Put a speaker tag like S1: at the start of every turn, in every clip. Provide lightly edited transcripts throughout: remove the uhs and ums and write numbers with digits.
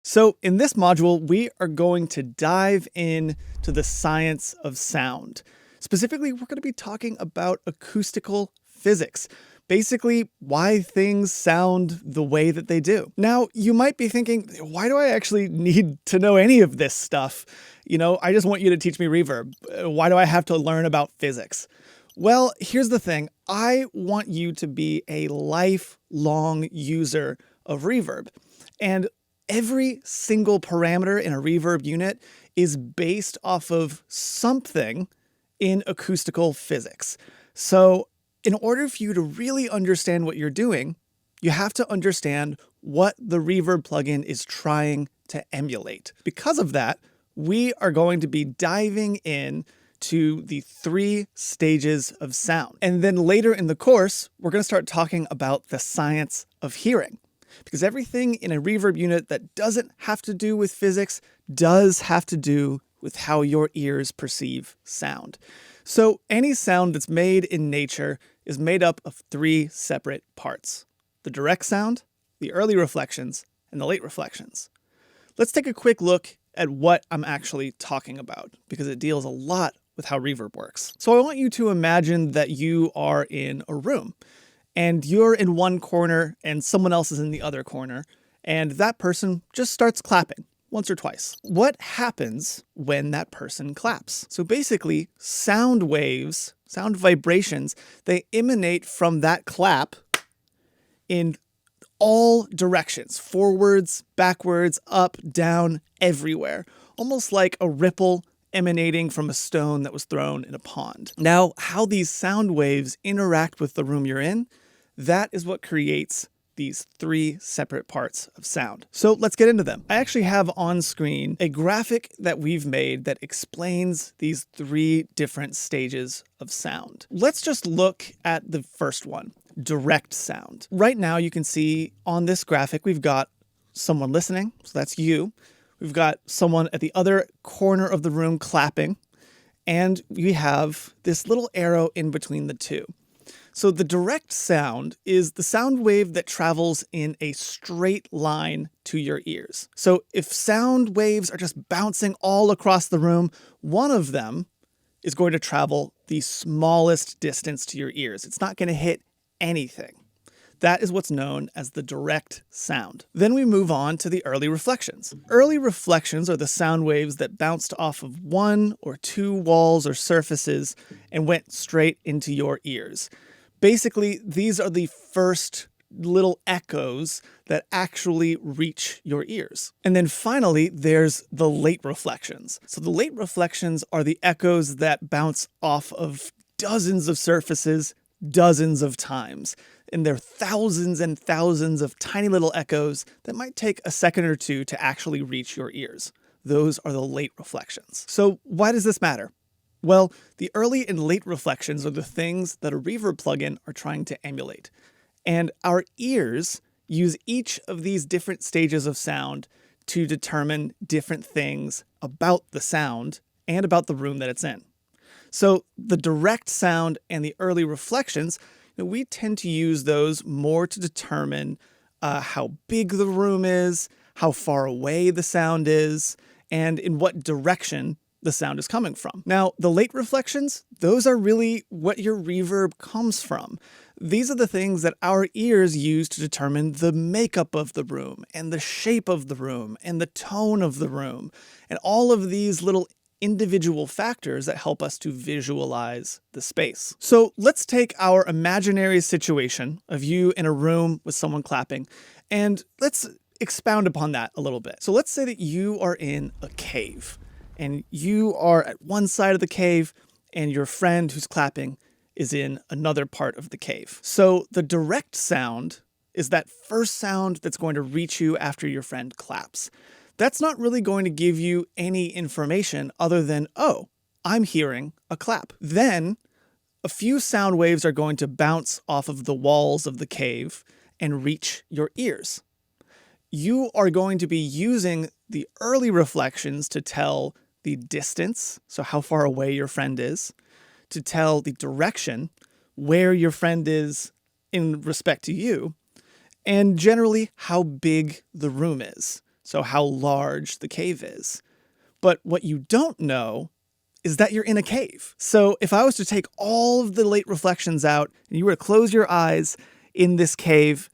S1: So in this module, we are going to dive in to the science of sound. Specifically, we're going to be talking about acoustical physics. Basically, why things sound the way that they do. Now, you might be thinking, why do I actually need to know any of this stuff? I just want you to teach me reverb. Why do I have to learn about physics? Well, here's the thing. I want you to be a lifelong user of reverb. And every single parameter in a reverb unit is based off of something in acoustical physics. So in order for you to really understand what you're doing, you have to understand what the reverb plugin is trying to emulate. Because of that, we are going to be diving in to the 3 stages of sound. And then later in the course, we're going to start talking about the science of hearing. Because everything in a reverb unit that doesn't have to do with physics does have to do with how your ears perceive sound. So any sound that's made in nature is made up of 3 separate parts: the direct sound, the early reflections, and the late reflections. Let's take a quick look at what I'm actually talking about, because it deals a lot with how reverb works. So I want you to imagine that you are in a room, and you're in one corner and someone else is in the other corner, and that person just starts clapping once or twice. What happens when that person claps? So basically, sound waves, sound vibrations, they emanate from that clap in all directions: forwards, backwards, up, down, everywhere. Almost like a ripple emanating from a stone that was thrown in a pond. Now, how these sound waves interact with the room you're in, that is what creates these 3 separate parts of sound. So let's get into them. I actually have on screen a graphic that we've made that explains these 3 different stages of sound. Let's just look at the first one, direct sound. Right now you can see on this graphic we've got someone listening, so that's you. We've got someone at the other corner of the room clapping, and we have this little arrow in between the two. So the direct sound is the sound wave that travels in a straight line to your ears. So if sound waves are just bouncing all across the room, one of them is going to travel the smallest distance to your ears. It's not going to hit anything. That is what's known as the direct sound. Then we move on to the early reflections. Early reflections are the sound waves that bounced off of 1 or 2 walls or surfaces and went straight into your ears. Basically, these are the first little echoes that actually reach your ears. And then finally, there's the late reflections. So the late reflections are the echoes that bounce off of dozens of surfaces, dozens of times. And they're thousands and thousands of tiny little echoes that might take a second or 2 to actually reach your ears. Those are the late reflections. So why does this matter? Well, the early and late reflections are the things that a reverb plugin are trying to emulate. And our ears use each of these different stages of sound to determine different things about the sound and about the room that it's in. So the direct sound and the early reflections, we tend to use those more to determine how big the room is, how far away the sound is, and in what direction the sound is coming from. Now, the late reflections, those are really what your reverb comes from. These are the things that our ears use to determine the makeup of the room, and the shape of the room, and the tone of the room, and all of these little individual factors that help us to visualize the space. So let's take our imaginary situation of you in a room with someone clapping, and let's expound upon that a little bit. So let's say that you are in a cave, and you are at one side of the cave, and your friend who's clapping is in another part of the cave. So the direct sound is that first sound that's going to reach you after your friend claps. That's not really going to give you any information other than, oh, I'm hearing a clap. Then a few sound waves are going to bounce off of the walls of the cave and reach your ears. You are going to be using the early reflections to tell the distance, so how far away your friend is, to tell the direction, where your friend is in respect to you, and generally how big the room is. so how large the cave is. But what you don't know is that you're in a cave. So if I was to take all of the late reflections out and you were to close your eyes in this cave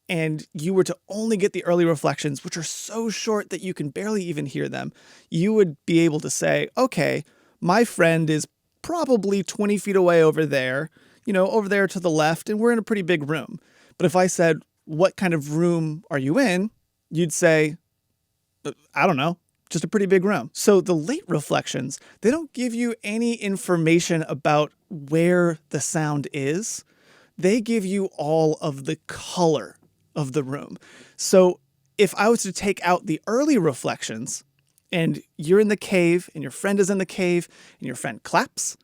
S1: and you were to only get the early reflections, which are so short that you can barely even hear them, you would be able to say, okay, my friend is probably 20 feet away over there, over there to the left, and we're in a pretty big room. But if I said, what kind of room are you in? You'd say, I don't know, just a pretty big room. So the late reflections, they don't give you any information about where the sound is. They give you all of the color of the room. So if I was to take out the early reflections and you're in the cave and your friend is in the cave and your friend claps,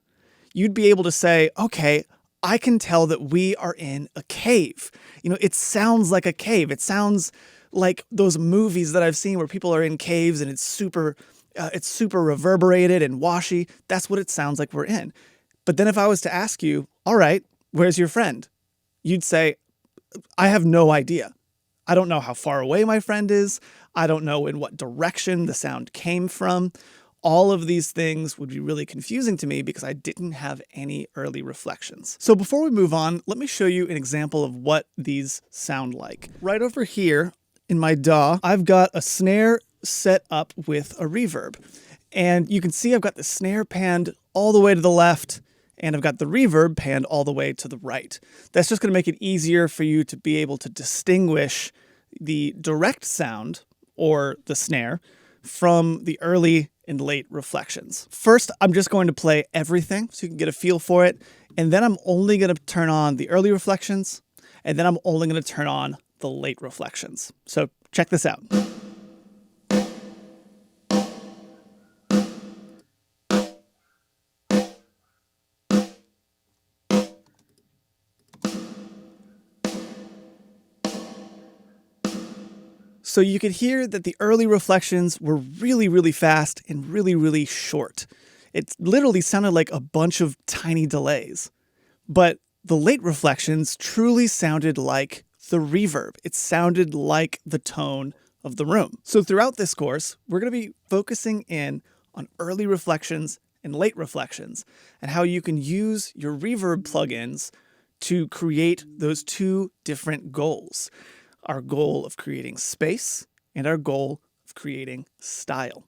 S1: you'd be able to say, okay, I can tell that we are in a cave. It sounds like a cave. It sounds like those movies that I've seen where people are in caves and it's super reverberated and washy. That's what it sounds like we're in. But then if I was to ask you, all right, where's your friend? You'd say, I have no idea. I don't know how far away my friend is. I don't know in what direction the sound came from. All of these things would be really confusing to me because I didn't have any early reflections. So before we move on, let me show you an example of what these sound like. Right over here in my DAW, I've got a snare set up with a reverb. And you can see I've got the snare panned all the way to the left, and I've got the reverb panned all the way to the right. That's just going to make it easier for you to be able to distinguish the direct sound, or the snare, from the early and late reflections. First, I'm just going to play everything so you can get a feel for it, and then I'm only going to turn on the early reflections, and then I'm only going to turn on the late reflections. So check this out. So you could hear that the early reflections were really, really fast and really, really short. It literally sounded like a bunch of tiny delays. But the late reflections truly sounded like the reverb. It sounded like the tone of the room. So throughout this course, we're going to be focusing in on early reflections and late reflections and how you can use your reverb plugins to create those two different goals. Our goal of creating space and our goal of creating style.